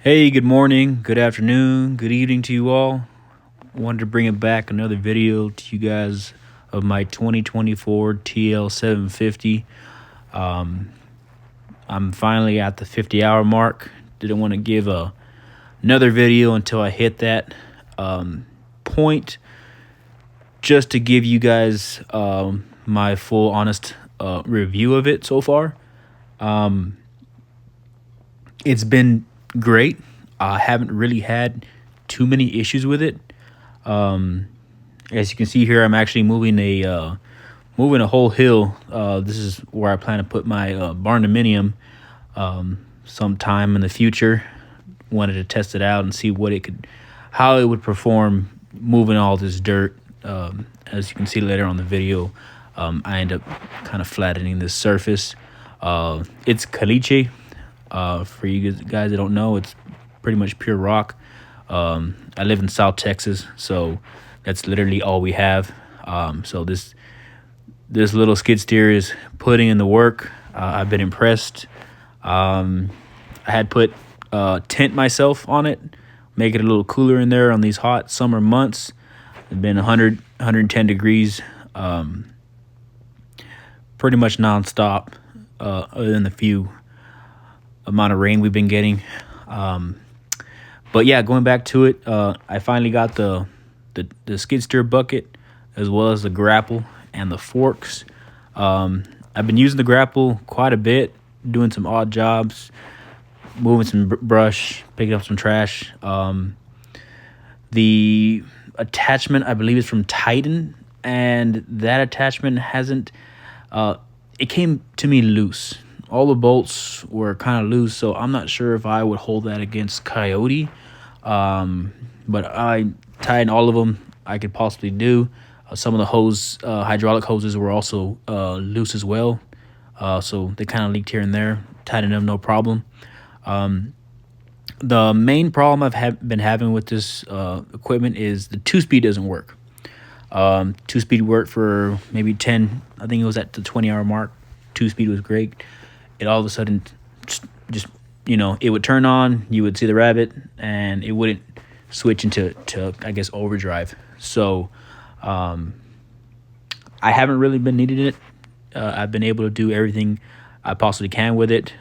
Hey, good morning, good afternoon, good evening to you all. Wanted to bring it back another video to you guys of my 2024 TL750. I'm finally at the 50-hour mark. Didn't want to give another video until I hit that point, just to give you guys my full, honest review of it so far. It's been great. I haven't really had too many issues with it. As you can see here, I'm actually moving a whole hill. This is where I plan to put my barndominium sometime in the future. Wanted to test it out and see how it would perform moving all this dirt. As you can see later on the video, I end up kind of flattening this surface. It's caliche. For you guys that don't know, it's pretty much pure rock. I live in South Texas, so that's literally all we have. So this little skid steer is putting in the work. I've been impressed. I had put tent myself on it, make it a little cooler in there on these hot summer months. It's been 110 degrees, pretty much nonstop, other than the few amount of rain we've been getting. But yeah, going back to it, I finally got the skid steer bucket, as well as the grapple and the forks. I've been using the grapple quite a bit, doing some odd jobs, moving some brush, picking up some trash. The attachment, I believe, is from Titan, and that attachment hasn't it came to me loose. All the bolts were kind of loose, so I'm not sure if I would hold that against KIOTI. But I tightened all of them I could possibly do. Some of the hydraulic hoses were also loose as well, so they kind of leaked here and there. Tightened them, no problem. The main problem I've been having with this equipment is the 2-speed doesn't work. 2-speed worked for maybe 10, I think it was at the 20-hour mark. 2-speed was great. It all of a sudden just it would turn on, you would see the rabbit, and it wouldn't switch into I guess overdrive. So I haven't really been needing it. I've been able to do everything I possibly can with it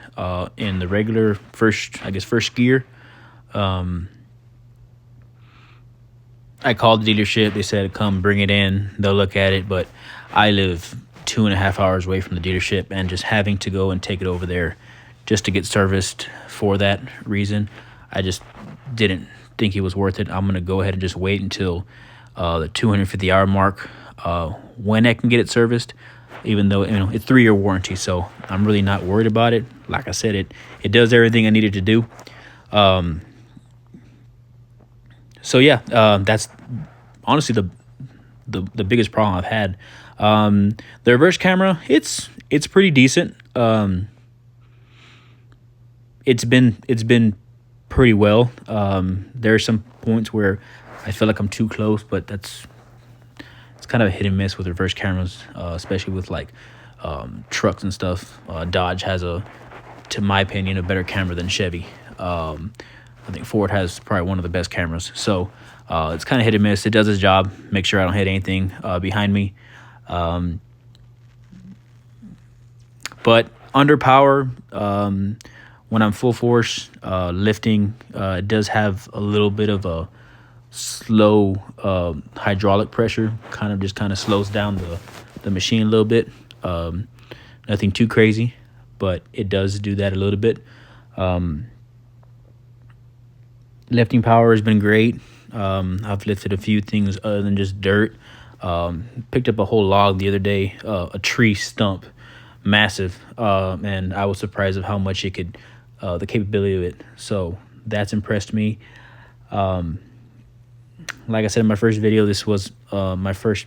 in the regular first gear. I called the dealership. They said come bring it in, they'll look at it, but I live 2.5 hours away from the dealership, and just having to go and take it over there just to get serviced for that reason, I just didn't think it was worth it. I'm going to go ahead and just wait until the 250-hour mark when I can get it serviced, even though it's 3-year warranty, so I'm really not worried about it. Like I said, it does everything I needed to do. So yeah, that's honestly the biggest problem I've had. The reverse camera, it's pretty decent. It's been pretty well. There are some points where I feel like I'm too close, but it's kind of a hit and miss with reverse cameras, especially with like trucks and stuff. Dodge has to my opinion, a better camera than Chevy. I think Ford has probably one of the best cameras. So it's kind of hit and miss. It does its job. Make sure I don't hit anything behind me. But under power, when I'm full force lifting, it does have a little bit of a slow hydraulic pressure. Kind of slows down the machine a little bit. Nothing too crazy, but it does do that a little bit. Lifting power has been great. I've lifted a few things other than just dirt. Picked up a whole log the other day, a tree stump, massive, and I was surprised of how much it could, the capability of it. So that's impressed me. Like I said in my first video, this was my first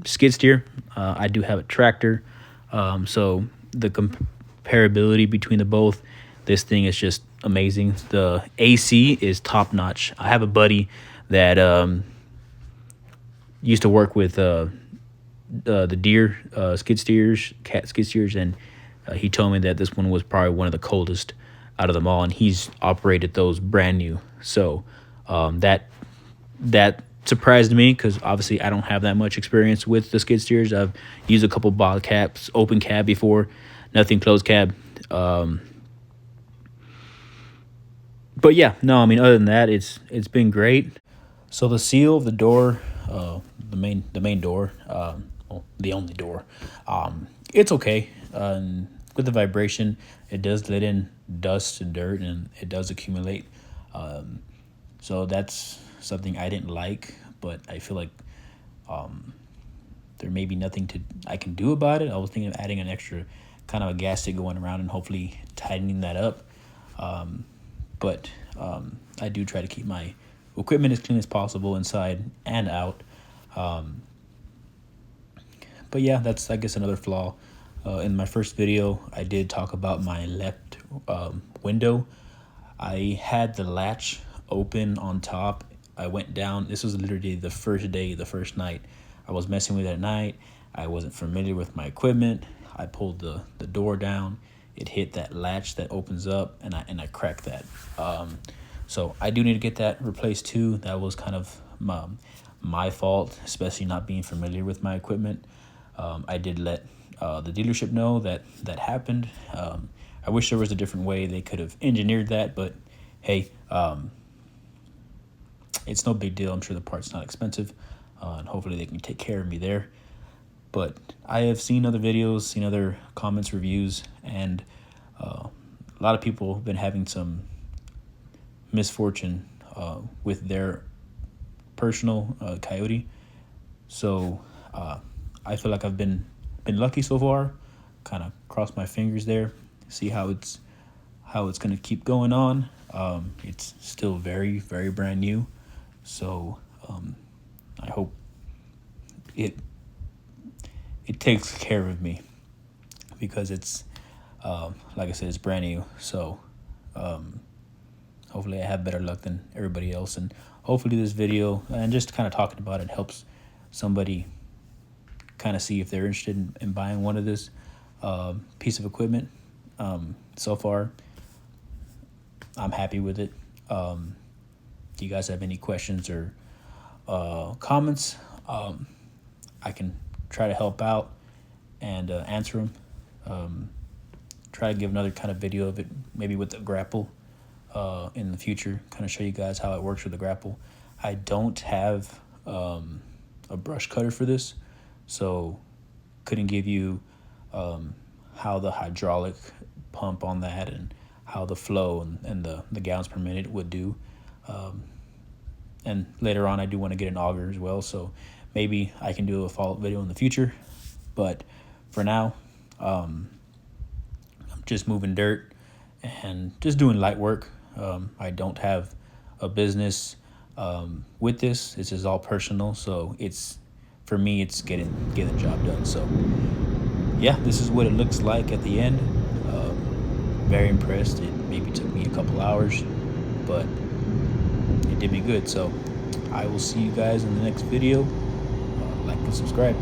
skid steer. I do have a tractor, so the comparability between the both, this thing is just amazing. The AC is top notch. I have a buddy that used to work with the deer skid steers, cat skid steers, and he told me that this one was probably one of the coldest out of them all, and he's operated those brand new. So that surprised me because obviously I don't have that much experience with the skid steers. I've used a couple bottle caps, open cab before, nothing closed cab. But yeah, no, I mean, other than that, it's been great. So the seal of the door, the main door, well, the only door, it's okay. With the vibration, it does let in dust and dirt, and it does accumulate. So that's something I didn't like, but I feel like there may be nothing I can do about it. I was thinking of adding an extra kind of a gasket going around and hopefully tightening that up. But I do try to keep my equipment as clean as possible inside and out. But yeah, that's, I guess, another flaw. In my first video, I did talk about my left window. I had the latch open on top. I went down. This was literally the first day, the first night. I was messing with it at night. I wasn't familiar with my equipment. I pulled the door down. It hit that latch that opens up, and I cracked that. So I do need to get that replaced too. That was kind of my fault, especially not being familiar with my equipment. I did let the dealership know that happened. I wish there was a different way they could have engineered that, but hey, it's no big deal. I'm sure the part's not expensive, and hopefully they can take care of me there. But I have seen other videos, seen other comments, reviews, and a lot of people have been having some misfortune with their personal KIOTI. So I feel like I've been lucky so far. Kind of cross my fingers there. See how it's going to keep going on. It's still very, very brand new. So I hope it takes care of me, because it's like I said, it's brand new. So hopefully I have better luck than everybody else, and hopefully this video and just kind of talking about it helps somebody kind of see if they're interested in buying one of this piece of equipment. So far I'm happy with it. Do you guys have any questions or comments? I can try to help out and answer them. Try to give another kind of video of it, maybe with the grapple in the future, kind of show you guys how it works with the grapple. I don't have a brush cutter for this, so couldn't give you how the hydraulic pump on that and how the flow and the gallons per minute would do. And later on I do want to get an auger as well, so maybe I can do a follow-up video in the future. But for now, I'm just moving dirt and just doing light work. I don't have a business with this. This is all personal, so it's, for me, it's getting the job done. So yeah, this is what it looks like at the end. Very impressed. It maybe took me a couple hours, but it did me good. So I will see you guys in the next video. Like and subscribe.